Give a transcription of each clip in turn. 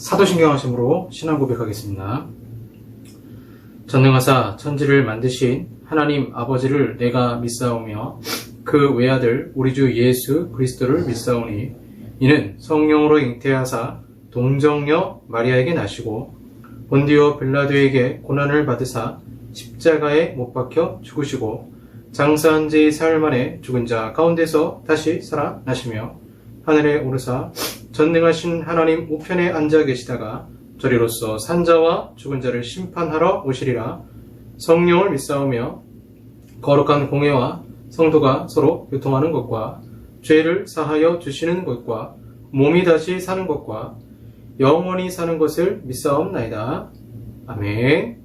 사도신경하심으로 신앙 고백하겠습니다. 전능하사 천지를 만드신 하나님 아버지를 내가 믿사오며 그 외아들 우리 주 예수 그리스도를 믿사오니 이는 성령으로 잉태하사 동정녀 마리아에게 나시고 본디오 빌라도에게 고난을 받으사 십자가에 못 박혀 죽으시고 장사한 지 사흘 만에 죽은 자 가운데서 다시 살아나시며 하늘에 오르사 전능하신 하나님 우편에 앉아 계시다가 저리로서 산자와 죽은 자를 심판하러 오시리라. 성령을 믿사오며 거룩한 공회와 성도가 서로 교통하는 것과 죄를 사하여 주시는 것과 몸이 다시 사는 것과 영원히 사는 것을 믿사옵나이다. 아멘.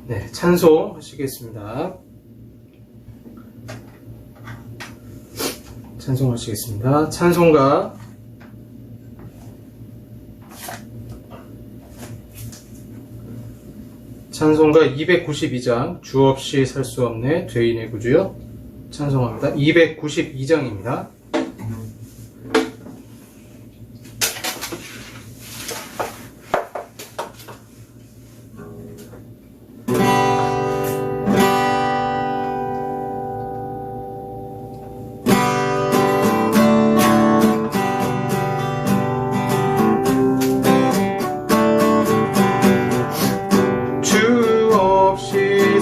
네, 찬송하시겠습니다. 찬송하시겠습니다. 찬송가 292장 주 없이 살 수 없네 죄인의 구주요. 찬송합니다. 292장입니다.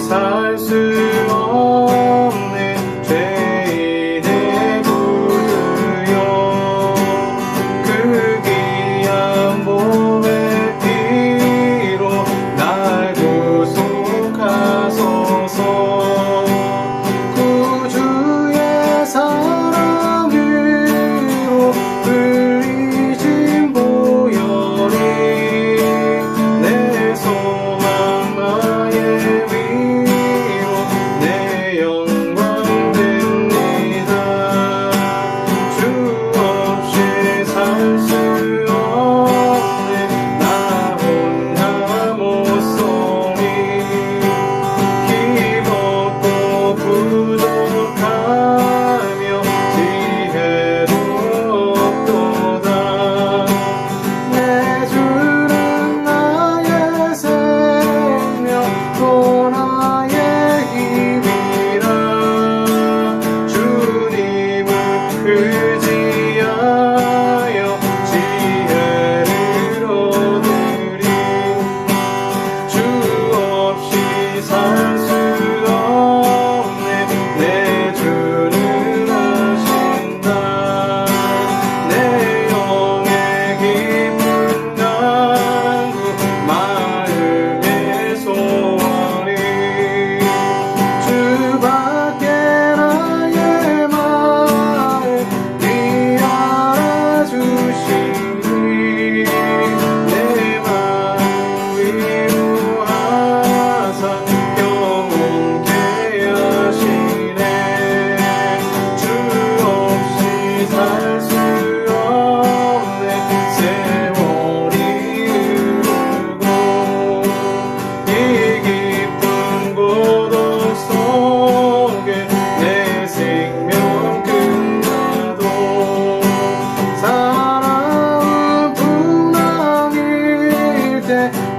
살 수 없는 죄인의 구주여 그 귀한 몸의 피로 날 구속하소서 구주의 사랑으로 흘리신 보혈이 내 소망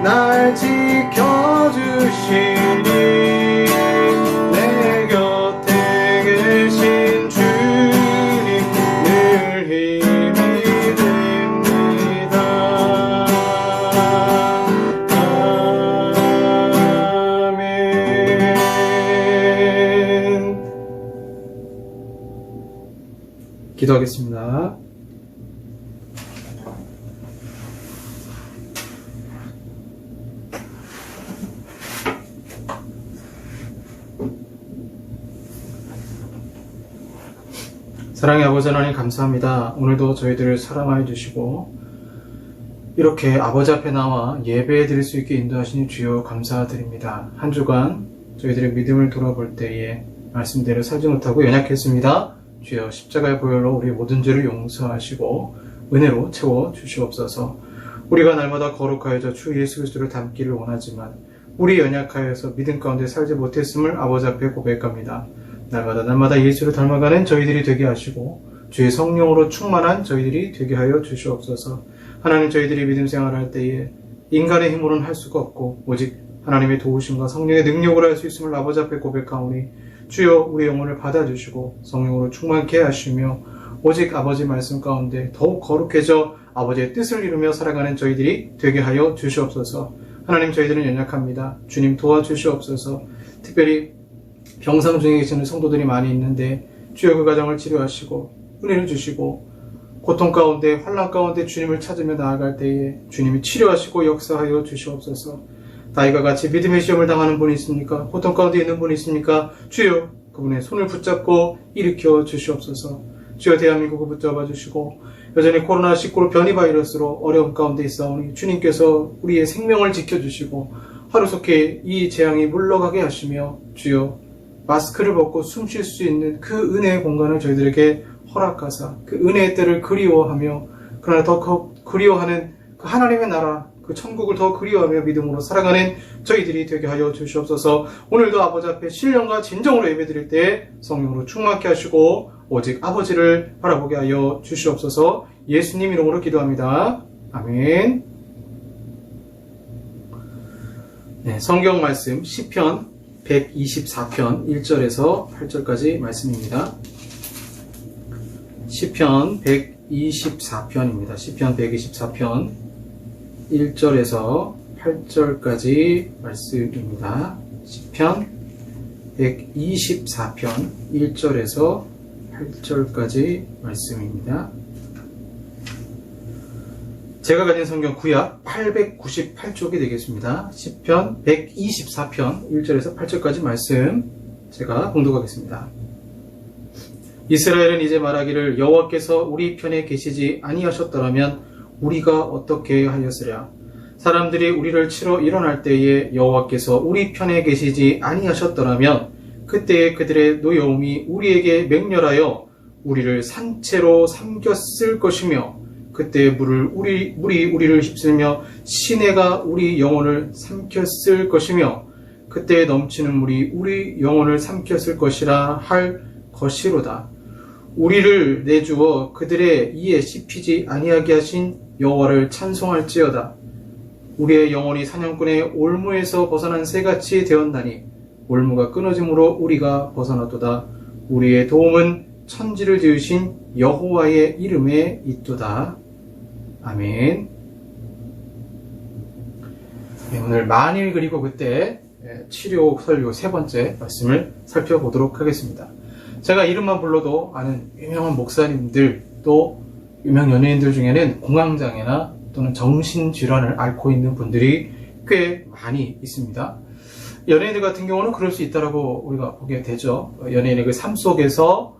나의 날 지켜주시니 내 곁에 계신 주님 늘 힘이 됩니다. 아멘. 기도하겠습니다. 사랑의 아버지 하나님 감사합니다. 오늘도 저희들을 사랑하여 주시고 이렇게 아버지 앞에 나와 예배해 드릴 수 있게 인도하시니 주여 감사드립니다. 한 주간 저희들의 믿음을 돌아볼 때에 말씀대로 살지 못하고 연약했습니다. 주여 십자가의 보혈로 우리 모든 죄를 용서하시고 은혜로 채워 주시옵소서. 우리가 날마다 거룩하여져 주 예수 그리스도를 닮기를 원하지만 우리 연약하여서 믿음 가운데 살지 못했음을 아버지 앞에 고백합니다. 날마다 예수를 닮아가는 저희들이 되게 하시고 주의 성령으로 충만한 저희들이 되게 하여 주시옵소서. 하나님, 저희들이 믿음 생활을 할 때에 인간의 힘으로는 할 수가 없고 오직 하나님의 도우심과 성령의 능력으로 할 수 있음을 아버지 앞에 고백하오니 주여 우리 영혼을 받아주시고 성령으로 충만케 하시며 오직 아버지 말씀 가운데 더욱 거룩해져 아버지의 뜻을 이루며 살아가는 저희들이 되게 하여 주시옵소서. 하나님, 저희들은 연약합니다. 주님 도와주시옵소서. 특별히 병상 중에 계시는 성도들이 많이 있는데 주여 그 가정을 치료하시고 은혜를 주시고 고통 가운데 환난 가운데 주님을 찾으며 나아갈 때에 주님이 치료하시고 역사하여 주시옵소서. 다윗과 같이 믿음의 시험을 당하는 분이 있습니까? 고통 가운데 있는 분이 있습니까? 주여 그분의 손을 붙잡고 일으켜 주시옵소서. 주여 대한민국을 붙잡아 주시고 여전히 코로나19로 변이 바이러스로 어려움 가운데 있사오니 주님께서 우리의 생명을 지켜주시고 하루속히 이 재앙이 물러가게 하시며 주여 마스크를 벗고 숨 쉴 수 있는 그 은혜의 공간을 저희들에게 허락하사 그 은혜의 때를 그리워하며 그러나 더 그리워하는 그 하나님의 나라 그 천국을 더 그리워하며 믿음으로 살아가는 저희들이 되게 하여 주시옵소서. 오늘도 아버지 앞에 신령과 진정으로 예배드릴 때 성령으로 충만케 하시고 오직 아버지를 바라보게 하여 주시옵소서. 예수님 이름으로 기도합니다. 아멘. 네, 성경 말씀 시편 124편 1절에서 8절까지 말씀입니다. 시편 124편입니다. 시편 124편 1절에서 8절까지 말씀입니다. 시편 124편 1절에서 8절까지 말씀입니다. 제가 가진 성경 구약 898쪽이 되겠습니다. 시편 124편 1절에서 8절까지 말씀 제가 봉독하겠습니다. 이스라엘은 이제 말하기를 여호와께서 우리 편에 계시지 아니하셨더라면 우리가 어떻게 하였으랴. 사람들이 우리를 치러 일어날 때에 여호와께서 우리 편에 계시지 아니하셨더라면 그때에 그들의 노여움이 우리에게 맹렬하여 우리를 산채로 삼켰을 것이며 그때 물이 우리를 휩쓸며 시내가 우리 영혼을 삼켰을 것이며 그때 넘치는 물이 우리 영혼을 삼켰을 것이라 할 것이로다. 우리를 내주어 그들의 이에 씹히지 아니하게 하신 여호와를 찬송할지어다. 우리의 영혼이 사냥꾼의 올무에서 벗어난 새같이 되었나니 올무가 끊어짐으로 우리가 벗어났도다. 우리의 도움은 천지를 지으신 여호와의 이름에 있도다. 아멘. 네, 오늘 만일 그리고 그때 치료 설교 세 번째 말씀을 살펴보도록 하겠습니다. 제가 이름만 불러도 아는 유명한 목사님들 또 유명 연예인들 중에는 공황장애나 또는 정신질환을 앓고 있는 분들이 꽤 많이 있습니다. 연예인들 같은 경우는 그럴 수 있다고 우리가 보게 되죠. 연예인의 그 삶 속에서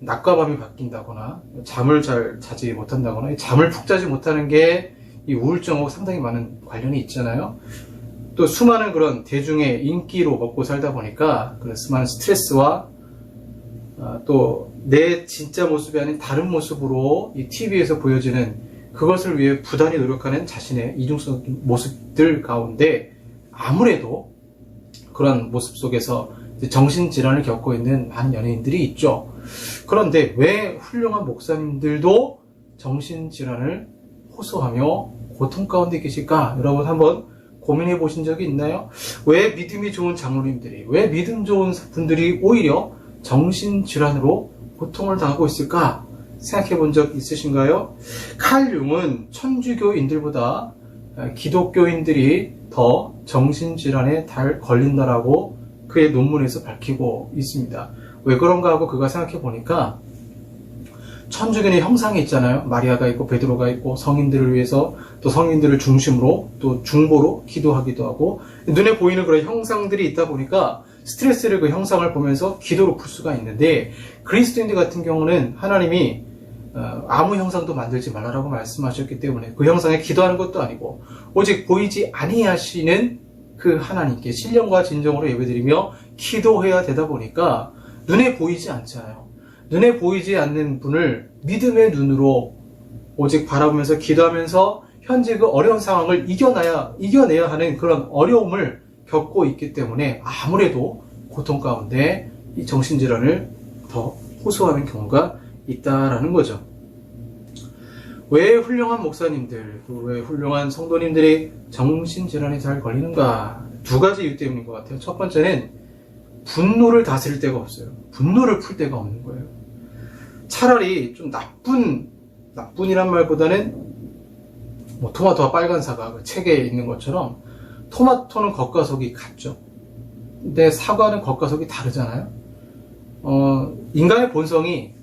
낮과 밤이 바뀐다거나 잠을 잘 자지 못한다거나 잠을 푹 자지 못하는 게 이 우울증하고 상당히 많은 관련이 있잖아요. 또 수많은 그런 대중의 인기로 먹고 살다 보니까 그런 수많은 스트레스와 또 내 진짜 모습이 아닌 다른 모습으로 이 TV에서 보여지는 그것을 위해 부단히 노력하는 자신의 이중적인 모습들 가운데 아무래도 그런 모습 속에서 정신질환을 겪고 있는 많은 연예인들이 있죠. 그런데 왜 훌륭한 목사님들도 정신질환을 호소하며 고통 가운데 계실까? 여러분 한번 고민해 보신 적이 있나요? 왜 믿음이 좋은 장로님들이, 왜 믿음 좋은 분들이 오히려 정신질환으로 고통을 당하고 있을까? 생각해 본 적 있으신가요? 칼 융은 천주교인들보다 기독교인들이 더 정신질환에 걸린다라고 그의 논문에서 밝히고 있습니다. 왜 그런가 하고 그가 생각해 보니까 천주교의 형상이 있잖아요. 마리아가 있고 베드로가 있고 성인들을 위해서 또 성인들을 중심으로 또 중보로 기도하기도 하고 눈에 보이는 그런 형상들이 있다 보니까 스트레스를 그 형상을 보면서 기도로 풀 수가 있는데 그리스도인들 같은 경우는 하나님이 아무 형상도 만들지 말라라고 말씀하셨기 때문에 그 형상에 기도하는 것도 아니고 오직 보이지 아니하시는 그 하나님께 신령과 진정으로 예배드리며 기도해야 되다 보니까 눈에 보이지 않잖아요. 눈에 보이지 않는 분을 믿음의 눈으로 오직 바라보면서 기도하면서 현재 그 어려운 상황을 이겨내야 하는 그런 어려움을 겪고 있기 때문에 아무래도 고통 가운데 이 정신질환을 더 호소하는 경우가 있다라는 거죠. 왜 훌륭한 목사님들, 왜 훌륭한 성도님들이 정신질환에 잘 걸리는가? 두 가지 이유 때문인 것 같아요. 첫 번째는 분노를 다스릴 데가 없어요. 분노를 풀 데가 없는 거예요. 차라리 좀 나쁜이란 말보다는 뭐 토마토와 빨간 사과 그 책에 있는 것처럼 토마토는 겉과 속이 같죠. 근데 사과는 겉과 속이 다르잖아요. 인간의 본성이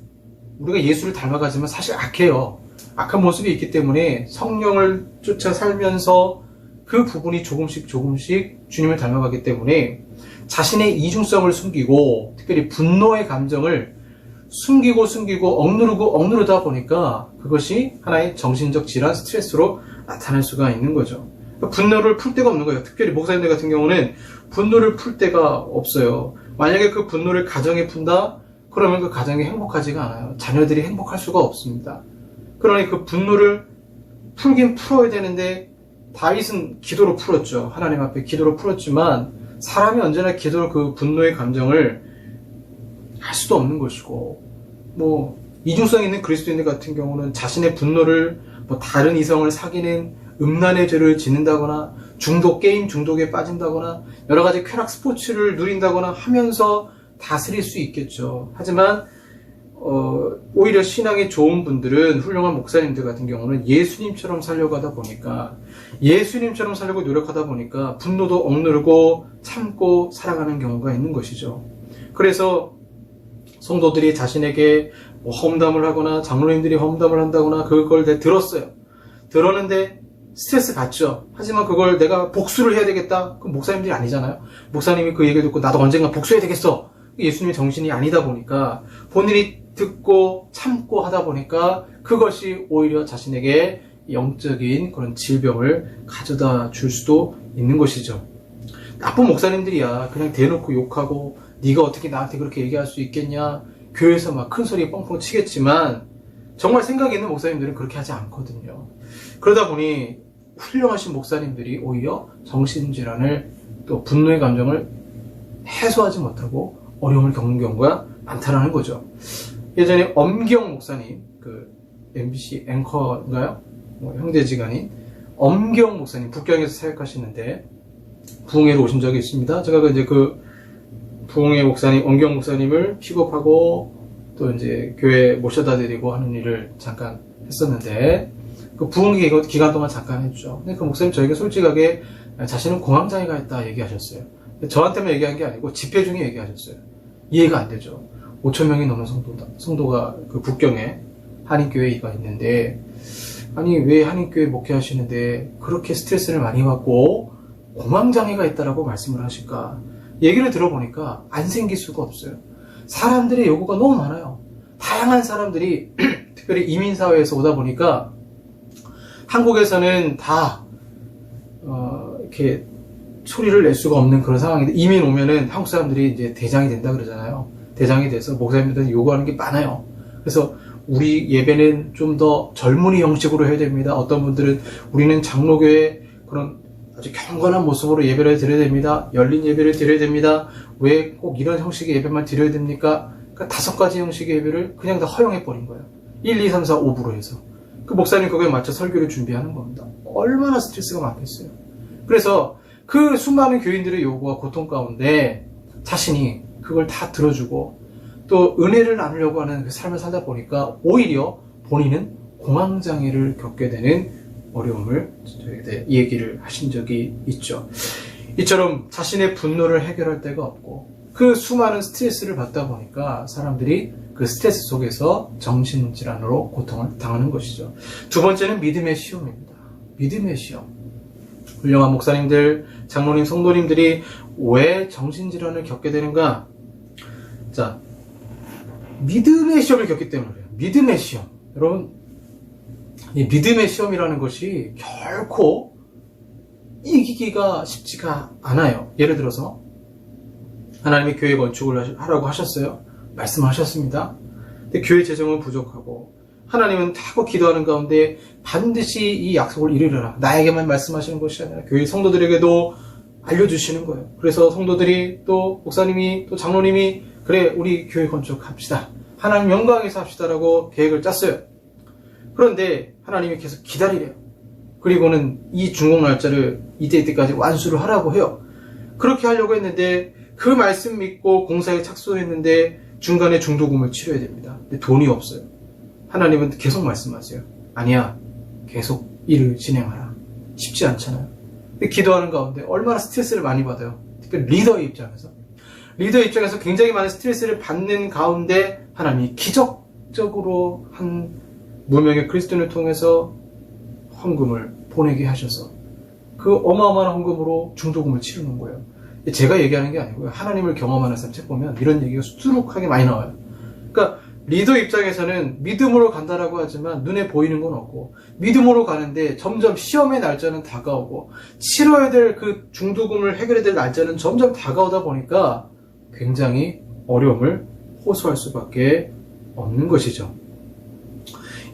우리가 예수를 닮아가지만 사실 악해요. 악한 모습이 있기 때문에 성령을 쫓아 살면서 그 부분이 조금씩 주님을 닮아가기 때문에 자신의 이중성을 숨기고 특별히 분노의 감정을 숨기고 억누르다 보니까 그것이 하나의 정신적 질환, 스트레스로 나타날 수가 있는 거죠. 분노를 풀 데가 없는 거예요. 특별히 목사님들 같은 경우는 분노를 풀 데가 없어요. 만약에 그 분노를 가정에 푼다? 그러면 그 가정이 행복하지가 않아요. 자녀들이 행복할 수가 없습니다. 그러니 그 분노를 풀긴 풀어야 되는데 다윗은 기도로 풀었죠. 하나님 앞에 기도로 풀었지만 사람이 언제나 기도로 그 분노의 감정을 할 수도 없는 것이고, 뭐 이중성 있는 그리스도인들 같은 경우는 자신의 분노를 뭐 다른 이성을 사귀는 음란의 죄를 짓는다거나 게임 중독에 빠진다거나 여러 가지 쾌락 스포츠를 누린다거나 하면서 다스릴 수 있겠죠. 하지만 오히려 신앙이 좋은 분들은, 훌륭한 목사님들 같은 경우는 예수님처럼 살려고 하다 보니까, 예수님처럼 살려고 노력하다 보니까 분노도 억누르고 참고 살아가는 경우가 있는 것이죠. 그래서 성도들이 자신에게 험담을 하거나 장로님들이 험담을 한다거나 그걸 내가 들었는데 스트레스 받죠. 하지만 그걸 내가 복수를 해야 되겠다? 그럼 목사님들이 아니잖아요. 목사님이 그 얘기를 듣고 나도 언젠가 복수해야 되겠어. 예수님의 정신이 아니다 보니까 본인이 듣고 참고 하다 보니까 그것이 오히려 자신에게 영적인 그런 질병을 가져다 줄 수도 있는 것이죠. 나쁜 목사님들이야 그냥 대놓고 욕하고 네가 어떻게 나한테 그렇게 얘기할 수 있겠냐, 교회에서 막 큰 소리 뻥뻥 치겠지만 정말 생각 있는 목사님들은 그렇게 하지 않거든요. 그러다 보니 훌륭하신 목사님들이 오히려 정신질환을, 또 분노의 감정을 해소하지 못하고 어려움을 겪는 경우가 많다라는 거죠. 예전에 엄경 목사님, 그 MBC 앵커인가요? 형제지간인 엄경 목사님, 북경에서 사역하시는데 부흥회로 오신 적이 있습니다. 제가 이제 그 부흥회 목사님, 엄경 목사님을 픽업하고 또 이제 교회 모셔다 드리고 하는 일을 잠깐 했었는데, 그 부흥회 기간 동안 잠깐 했죠. 근데 그 목사님 저에게 솔직하게 자신은 공황장애가 있다 얘기하셨어요. 저한테만 얘기한 게 아니고 집회 중에 얘기하셨어요. 이해가 안 되죠. 5,000명이 넘는 성도가 그 북경에 한인교회가 있는데, 아니 왜 한인교회 목회하시는데 그렇게 스트레스를 많이 받고 공황장애가 있다라고 말씀을 하실까? 얘기를 들어보니까 안 생길 수가 없어요. 사람들의 요구가 너무 많아요. 다양한 사람들이 특별히 이민사회에서 오다 보니까 한국에서는 다 이렇게 소리를 낼 수가 없는 그런 상황인데, 이민 오면은 한국 사람들이 이제 대장이 된다 그러잖아요. 대장이 돼서 목사님들한테 요구하는 게 많아요. 그래서 우리 예배는 좀 더 젊은이 형식으로 해야 됩니다. 어떤 분들은 우리는 장로교회 그런 아주 경건한 모습으로 예배를 드려야 됩니다. 열린 예배를 드려야 됩니다. 왜 꼭 이런 형식의 예배만 드려야 됩니까? 그러니까 5가지 형식의 예배를 그냥 다 허용해버린 거예요. 1, 2, 3, 4, 5부로 해서. 그 목사님 거기에 맞춰 설교를 준비하는 겁니다. 얼마나 스트레스가 많겠어요. 그래서 그 수많은 교인들의 요구와 고통 가운데 자신이 그걸 다 들어주고 또 은혜를 나누려고 하는 그 삶을 살다 보니까 오히려 본인은 공황장애를 겪게 되는 어려움을 저에게 얘기를 하신 적이 있죠. 이처럼 자신의 분노를 해결할 데가 없고 그 수많은 스트레스를 받다 보니까 사람들이 그 스트레스 속에서 정신질환으로 고통을 당하는 것이죠. 두 번째는 믿음의 시험입니다. 믿음의 시험. 훌륭한 목사님들, 장로님, 성도님들이 왜 정신질환을 겪게 되는가? 자, 믿음의 시험을 겪기 때문에 그래요. 믿음의 시험. 여러분, 이 믿음의 시험이라는 것이 결코 이기기가 쉽지가 않아요. 예를 들어서 하나님이 교회 건축을 하라고 하셨어요. 말씀하셨습니다. 근데 교회 재정은 부족하고 하나님은 하고 기도하는 가운데 반드시 이 약속을 이루리라. 나에게만 말씀하시는 것이 아니라 교회 성도들에게도 알려주시는 거예요. 그래서 성도들이 또 목사님이 또 장로님이 그래 우리 교회 건축합시다 하나님 영광에서 합시다라고 계획을 짰어요. 그런데 하나님이 계속 기다리래요. 그리고는 이 중공 날짜를 이때까지 완수를 하라고 해요. 그렇게 하려고 했는데 그 말씀 믿고 공사에 착수했는데 중간에 중도금을 치러야 됩니다. 근데 돈이 없어요. 하나님은 계속 말씀하세요. 아니야, 계속 일을 진행하라. 쉽지 않잖아요. 근데 기도하는 가운데 얼마나 스트레스를 많이 받아요. 특히 리더의 입장에서 굉장히 많은 스트레스를 받는 가운데 하나님이 기적적으로 한 무명의 그리스도인을 통해서 헌금을 보내게 하셔서 그 어마어마한 헌금으로 중도금을 치르는 거예요. 제가 얘기하는 게 아니고요. 하나님을 경험하는 사람 책 보면 이런 얘기가 수두룩하게 많이 나와요. 그러니까 리더 입장에서는 믿음으로 간다라고 하지만 눈에 보이는 건 없고, 믿음으로 가는데 점점 시험의 날짜는 다가오고 치러야 될 그 중도금을 해결해야 될 날짜는 점점 다가오다 보니까 굉장히 어려움을 호소할 수밖에 없는 것이죠.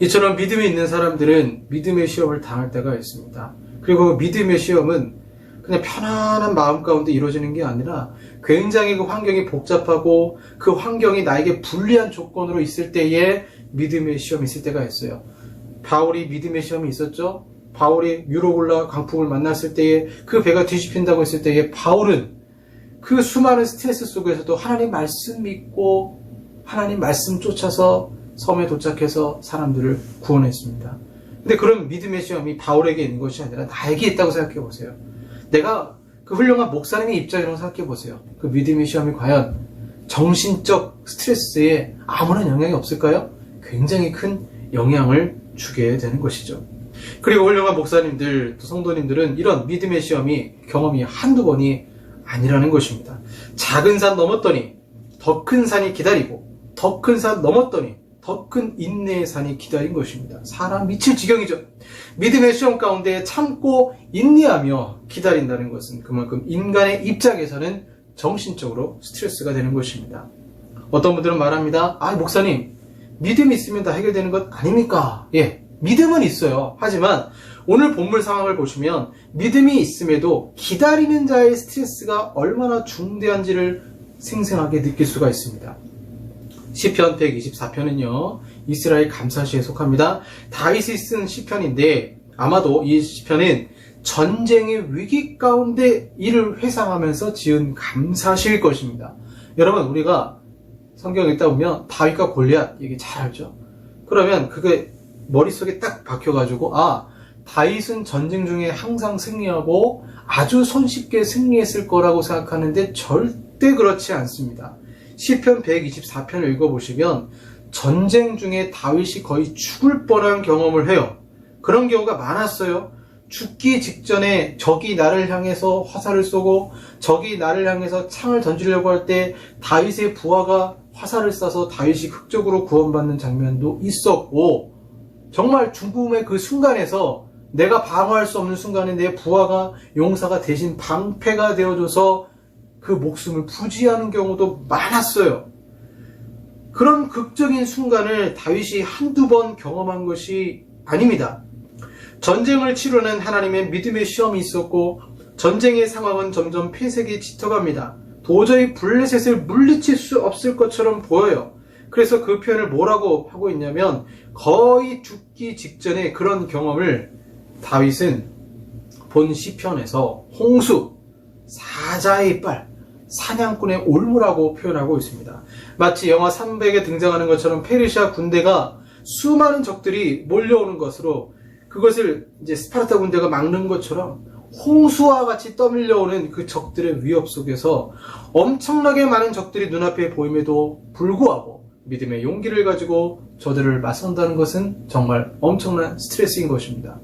이처럼 믿음이 있는 사람들은 믿음의 시험을 당할 때가 있습니다. 그리고 믿음의 시험은 그냥 편안한 마음 가운데 이루어지는 게 아니라 굉장히 그 환경이 복잡하고 그 환경이 나에게 불리한 조건으로 있을 때에 믿음의 시험이 있을 때가 있어요. 바울이 믿음의 시험이 있었죠. 바울이 유로굴라 광풍을 만났을 때에 그 배가 뒤집힌다고 했을 때에 바울은 그 수많은 스트레스 속에서도 하나님 말씀 믿고 하나님 말씀 쫓아서 섬에 도착해서 사람들을 구원했습니다. 근데 그런 믿음의 시험이 바울에게 있는 것이 아니라 나에게 있다고 생각해 보세요. 내가 그 훌륭한 목사님의 입장이라고 생각해 보세요. 그 믿음의 시험이 과연 정신적 스트레스에 아무런 영향이 없을까요? 굉장히 큰 영향을 주게 되는 것이죠. 그리고 훌륭한 목사님들, 또 성도님들은 이런 믿음의 시험이 경험이 한두 번이 아니라는 것입니다. 작은 산 넘었더니 더 큰 산이 기다리고, 더 큰 산 넘었더니 더 큰 인내의 산이 기다린 것입니다. 사람 미칠 지경이죠. 믿음의 시험 가운데 참고 인내하며 기다린다는 것은 그만큼 인간의 입장에서는 정신적으로 스트레스가 되는 것입니다. 어떤 분들은 말합니다. 아, 목사님, 믿음이 있으면 다 해결되는 것 아닙니까? 예, 믿음은 있어요. 하지만 오늘 본문 상황을 보시면 믿음이 있음에도 기다리는 자의 스트레스가 얼마나 중대한지를 생생하게 느낄 수가 있습니다. 시편 124편은요, 이스라엘 감사시에 속합니다. 다윗이 쓴 시편인데 아마도 이 시편은 전쟁의 위기 가운데 이를 회상하면서 지은 감사시일 것입니다. 여러분, 우리가 성경 읽다 보면 다윗과 골리앗 얘기 잘 알죠? 그러면 그게 머릿속에 딱 박혀가지고, 아, 다윗은 전쟁 중에 항상 승리하고 아주 손쉽게 승리했을 거라고 생각하는데 절대 그렇지 않습니다. 시편 124편을 읽어보시면 전쟁 중에 다윗이 거의 죽을 뻔한 경험을 해요. 그런 경우가 많았어요. 죽기 직전에 적이 나를 향해서 화살을 쏘고 적이 나를 향해서 창을 던지려고 할 때 다윗의 부하가 화살을 쏴서 다윗이 극적으로 구원받는 장면도 있었고, 정말 죽음의 그 순간에서 내가 방어할 수 없는 순간에 내 부하가 용사가 대신 방패가 되어줘서 그 목숨을 부지하는 경우도 많았어요. 그런 극적인 순간을 다윗이 한두 번 경험한 것이 아닙니다. 전쟁을 치르는 하나님의 믿음의 시험이 있었고 전쟁의 상황은 점점 폐색이 짙어갑니다. 도저히 블레셋을 물리칠 수 없을 것처럼 보여요. 그래서 그 표현을 뭐라고 하고 있냐면 거의 죽기 직전에 그런 경험을 다윗은 본 시편에서 홍수, 사자의 이빨, 사냥꾼의 올무라고 표현하고 있습니다. 마치 영화 300에 등장하는 것처럼 페르시아 군대가 수많은 적들이 몰려오는 것으로 그것을 이제 스파르타 군대가 막는 것처럼 홍수와 같이 떠밀려오는 그 적들의 위협 속에서 엄청나게 많은 적들이 눈앞에 보임에도 불구하고 믿음의 용기를 가지고 저들을 맞선다는 것은 정말 엄청난 스트레스인 것입니다.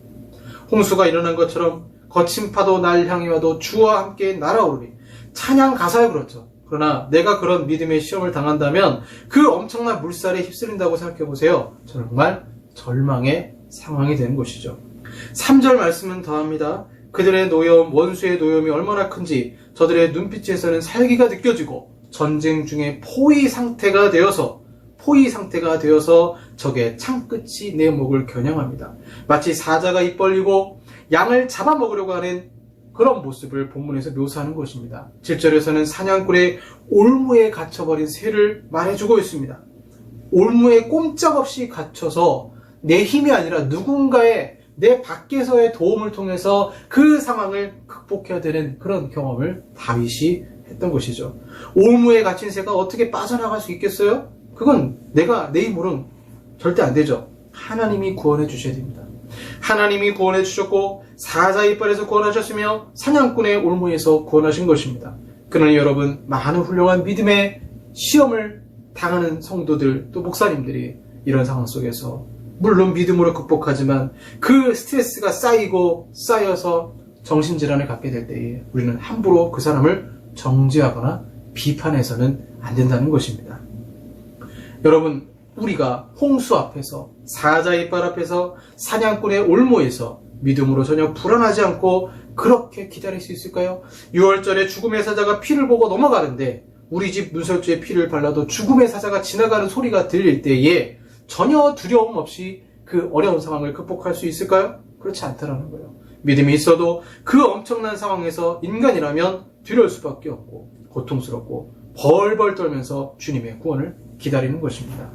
홍수가 일어난 것처럼 거친 파도 날 향해 와도 주와 함께 날아오르리. 찬양 가사에 그렇죠. 그러나 내가 그런 믿음의 시험을 당한다면 그 엄청난 물살에 휩쓸린다고 생각해 보세요. 정말 절망의 상황이 되는 것이죠. 3절 말씀은 더합니다. 그들의 노여움, 원수의 노여움이 얼마나 큰지 저들의 눈빛에서는 살기가 느껴지고 전쟁 중에 포위 상태가 되어서 적의 창끝이 내 목을 겨냥합니다. 마치 사자가 입 벌리고 양을 잡아먹으려고 하는 그런 모습을 본문에서 묘사하는 것입니다. 7절에서는 사냥꾼의 올무에 갇혀버린 새를 말해주고 있습니다. 올무에 꼼짝없이 갇혀서 내 힘이 아니라 누군가의 내 밖에서의 도움을 통해서 그 상황을 극복해야 되는 그런 경험을 다윗이 했던 것이죠. 올무에 갇힌 새가 어떻게 빠져나갈 수 있겠어요? 그건 내가 내 힘으로는 절대 안 되죠. 하나님이 구원해 주셔야 됩니다. 하나님이 구원해 주셨고 사자의 이빨에서 구원하셨으며 사냥꾼의 올무에서 구원하신 것입니다. 그러니 여러분, 많은 훌륭한 믿음의 시험을 당하는 성도들 또 목사님들이 이런 상황 속에서 물론 믿음으로 극복하지만 그 스트레스가 쌓이고 쌓여서 정신질환을 갖게 될 때에 우리는 함부로 그 사람을 정죄하거나 비판해서는 안 된다는 것입니다. 여러분, 우리가 홍수 앞에서 사자의 이빨 앞에서 사냥꾼의 올무에서 믿음으로 전혀 불안하지 않고 그렇게 기다릴 수 있을까요? 6월절에 죽음의 사자가 피를 보고 넘어가는데 우리 집 문설주에 피를 발라도 죽음의 사자가 지나가는 소리가 들릴 때에 전혀 두려움 없이 그 어려운 상황을 극복할 수 있을까요? 그렇지 않다라는 거예요. 믿음이 있어도 그 엄청난 상황에서 인간이라면 두려울 수밖에 없고 고통스럽고 벌벌 떨면서 주님의 구원을 기다리는 것입니다.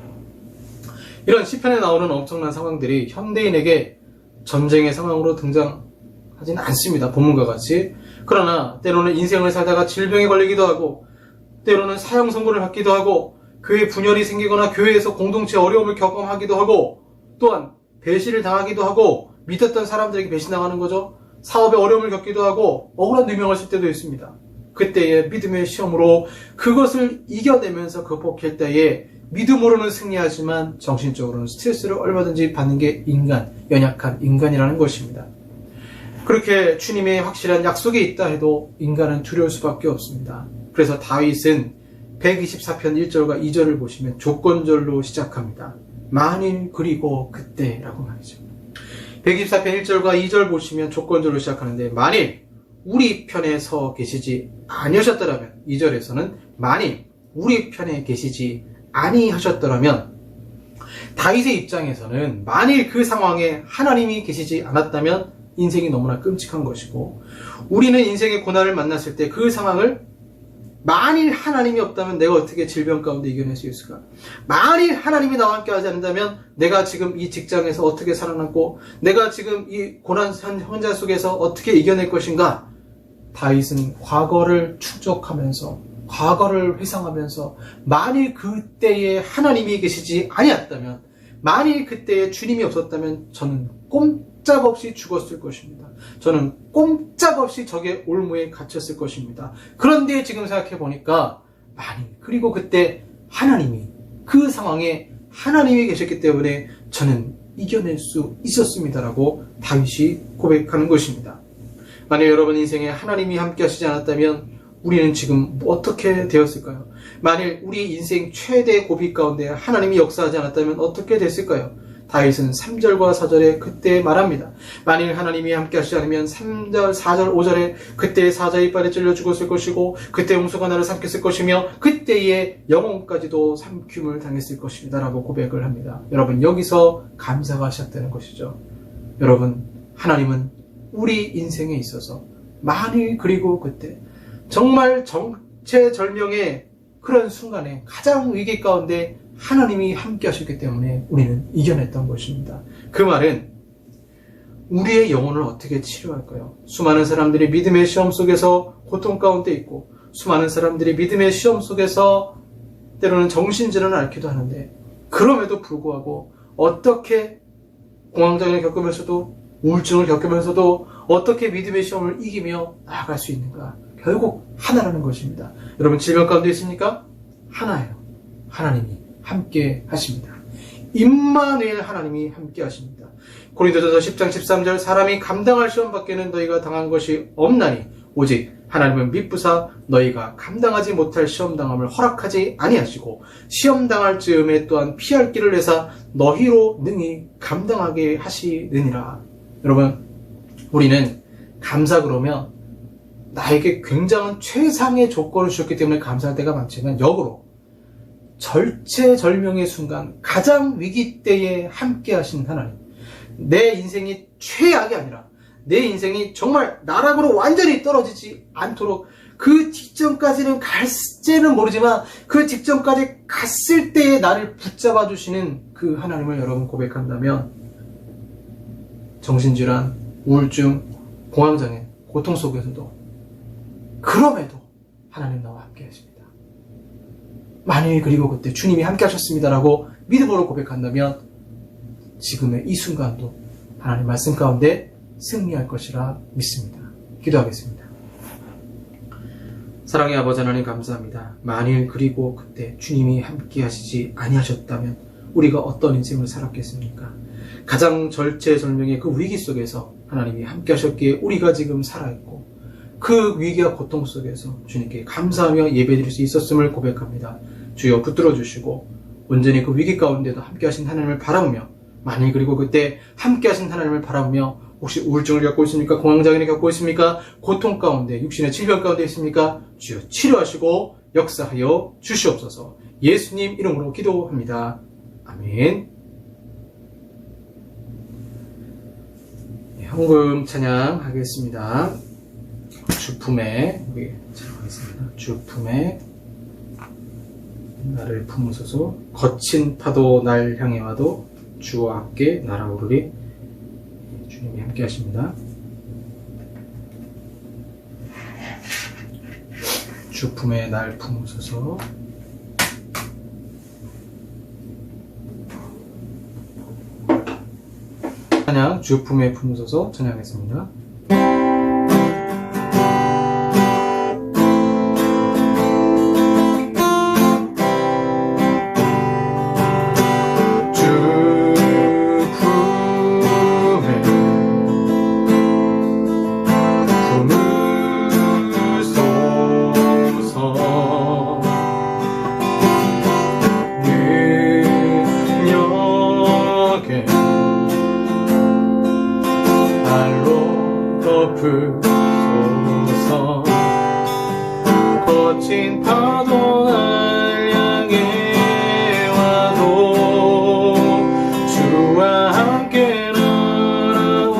이런 시편에 나오는 엄청난 상황들이 현대인에게 전쟁의 상황으로 등장하지는 않습니다. 본문과 같이. 그러나 때로는 인생을 살다가 질병에 걸리기도 하고 때로는 사형 선고를 받기도 하고 교회 분열이 생기거나 교회에서 공동체 어려움을 경험하기도 하고 또한 배신을 당하기도 하고 믿었던 사람들에게 배신당하는 거죠. 사업에 어려움을 겪기도 하고 억울한 누명을 쓸 때도 있습니다. 그때의 믿음의 시험으로 그것을 이겨내면서 극복할 때에 믿음으로는 승리하지만 정신적으로는 스트레스를 얼마든지 받는 게 연약한 인간이라는 것입니다. 그렇게 주님의 확실한 약속이 있다 해도 인간은 두려울 수밖에 없습니다. 그래서 다윗은 124편 1절과 2절을 보시면 조건절로 시작합니다. 만일 그리고 그때라고 말이죠. 124편 1절과 2절 보시면 조건절로 시작하는데 만일 우리 편에 서 계시지 아니하셨더라면 2절에서는 만일 우리 편에 계시지 아니하셨더라면 다윗의 입장에서는 만일 그 상황에 하나님이 계시지 않았다면 인생이 너무나 끔찍한 것이고 우리는 인생의 고난을 만났을 때 그 상황을 만일 하나님이 없다면 내가 어떻게 질병 가운데 이겨낼 수 있을까? 만일 하나님이 나와 함께 하지 않는다면 내가 지금 이 직장에서 어떻게 살아남고 내가 지금 이 고난 현장 속에서 어떻게 이겨낼 것인가? 다윗은 과거를 추적하면서 과거를 회상하면서 만일 그때에 하나님이 계시지 아니었다면 만일 그때에 주님이 없었다면 저는 꼼짝없이 죽었을 것입니다. 저는 꼼짝없이 적의 올무에 갇혔을 것입니다. 그런데 지금 생각해 보니까 만일 그리고 그때 하나님이 그 상황에 하나님이 계셨기 때문에 저는 이겨낼 수 있었습니다라고 다윗이 고백하는 것입니다. 만약 여러분 인생에 하나님이 함께 하시지 않았다면 우리는 지금 어떻게 되었을까요? 만일 우리 인생 최대 고비 가운데 하나님이 역사하지 않았다면 어떻게 됐을까요? 다윗은 3절과 4절에 그때 말합니다. 만일 하나님이 함께 하시지 않으면 3절, 4절, 5절에 그때 사자의 이빨에 찔려 죽었을 것이고 그때 홍수가 나를 삼켰을 것이며 그때의 영혼까지도 삼킴을 당했을 것입니다 라고 고백을 합니다. 여러분 여기서 감사가 시작되는 것이죠. 여러분 하나님은 우리 인생에 있어서 만일 그리고 그때 정말 정체절명의 그런 순간에 가장 위기 가운데 하나님이 함께 하셨기 때문에 우리는 이겨냈던 것입니다. 그 말은 우리의 영혼을 어떻게 치료할까요? 수많은 사람들이 믿음의 시험 속에서 고통 가운데 있고 수많은 사람들이 믿음의 시험 속에서 때로는 정신질환을 앓기도 하는데 그럼에도 불구하고 어떻게 공황장애를 겪으면서도 우울증을 겪으면서도 어떻게 믿음의 시험을 이기며 나아갈 수 있는가? 결국 하나라는 것입니다. 여러분 질병 가운데 있습니까? 하나예요. 하나님이 함께 하십니다. 임마누엘 하나님이 함께 하십니다. 고린도전서 10장 13절 사람이 감당할 시험 밖에는 너희가 당한 것이 없나니 오직 하나님은 미쁘사 너희가 감당하지 못할 시험당함을 허락하지 아니하시고 시험당할 즈음에 또한 피할 길을 내사 너희로 능히 감당하게 하시느니라. 여러분 우리는 감사 그러면 나에게 굉장한 최상의 조건을 주셨기 때문에 감사할 때가 많지만 역으로 절체절명의 순간 가장 위기 때에 함께 하신 하나님, 내 인생이 최악이 아니라 내 인생이 정말 나락으로 완전히 떨어지지 않도록 그 직전까지는 갈지는 모르지만 그 직전까지 갔을 때에 나를 붙잡아 주시는 그 하나님을 여러분 고백한다면 정신질환, 우울증, 공황장애, 고통 속에서도 그럼에도 하나님 나와 함께 하십니다. 만일 그리고 그때 주님이 함께 하셨습니다라고 믿음으로 고백한다면 지금의 이 순간도 하나님 말씀 가운데 승리할 것이라 믿습니다. 기도하겠습니다. 사랑의 아버지 하나님 감사합니다. 만일 그리고 그때 주님이 함께 하시지 아니하셨다면 우리가 어떤 인생을 살았겠습니까? 가장 절체절명의 그 위기 속에서 하나님이 함께 하셨기에 우리가 지금 살아있고 그 위기와 고통 속에서 주님께 감사하며 예배드릴 수 있었음을 고백합니다. 주여 붙들어 주시고 온전히 그 위기 가운데도 함께 하신 하나님을 바라보며 만일 그리고 그때 함께 하신 하나님을 바라보며 혹시 우울증을 겪고 있습니까? 공황장애를 겪고 있습니까? 고통 가운데 육신의 질병 가운데 있습니까? 주여 치료하시고 역사하여 주시옵소서. 예수님 이름으로 기도합니다. 아멘. 헌금 찬양하겠습니다. 주품에 우리 찬양하겠습니다. 주품에 나를 품으소서. 거친 파도 날 향해 와도 주와 함께 날아오르리. 주님이 함께 하십니다. 주품에 날 품으소서. 찬양 주품에 품으소서 찬양하겠습니다. 덮으소서. 거친 파도 날 향해 와도 주와 함께 날아오르리.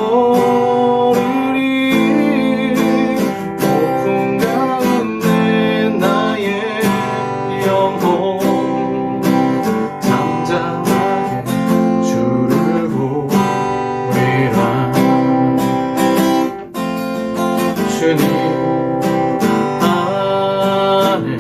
폭풍 가운데 나의 영혼 잠잠하게 주를 보리라. 주님 안에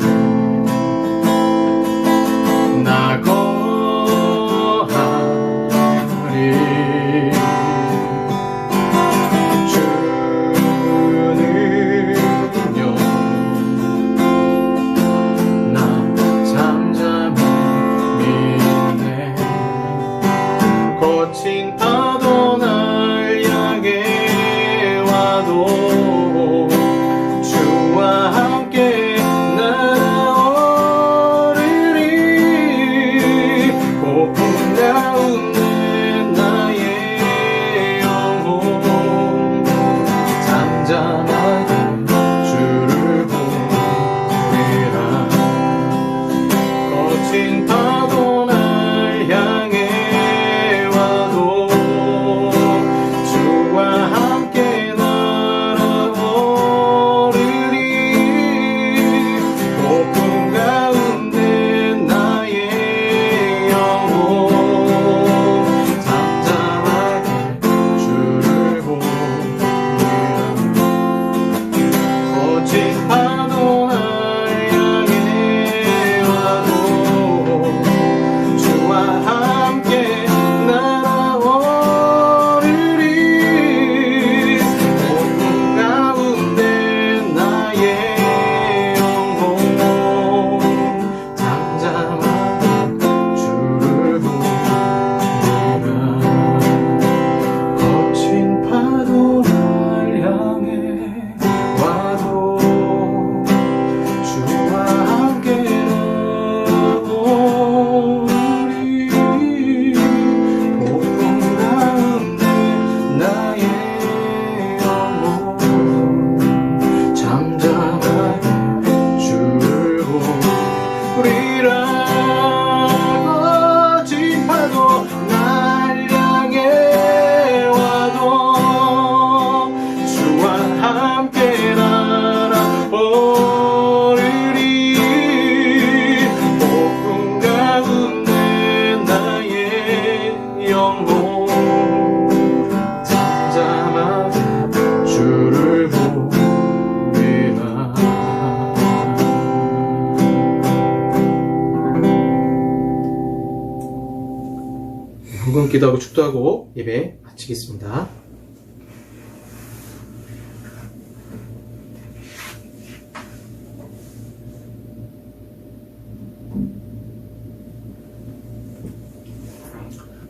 기도하고 축도하고 예배 마치겠습니다.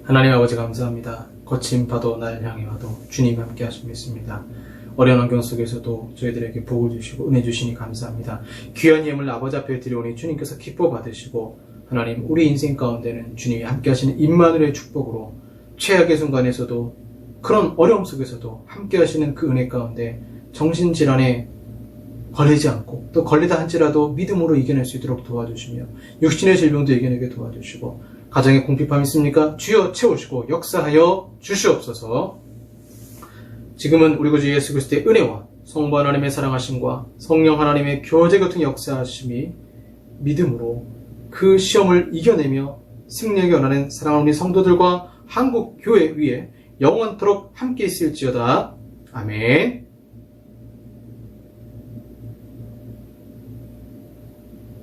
하나님 아버지 감사합니다. 거친 파도 날 향해 와도 주님 함께 하심을 믿습니다. 어려운 환경 속에서도 저희들에게 복을 주시고 은혜 주시니 감사합니다. 귀한 예물 아버지 앞에 드려오니 주님께서 기뻐 받으시고 하나님 우리 인생 가운데는 주님이 함께 하시는 임마누엘의 축복으로 최악의 순간에서도 그런 어려움 속에서도 함께 하시는 그 은혜 가운데 정신질환에 걸리지 않고 또 걸리다 할지라도 믿음으로 이겨낼 수 있도록 도와주시며 육신의 질병도 이겨내게 도와주시고 가정에 궁핍함 있습니까? 주여 채우시고 역사하여 주시옵소서. 지금은 우리 구주 예수 그리스도의 은혜와 성부 하나님의 사랑하심과 성령 하나님의 교제 교통 역사하심이 믿음으로 그 시험을 이겨내며 승리하게 원하는 사랑하는 우리 성도들과 한국 교회 위에 영원토록 함께 있을지어다. 아멘.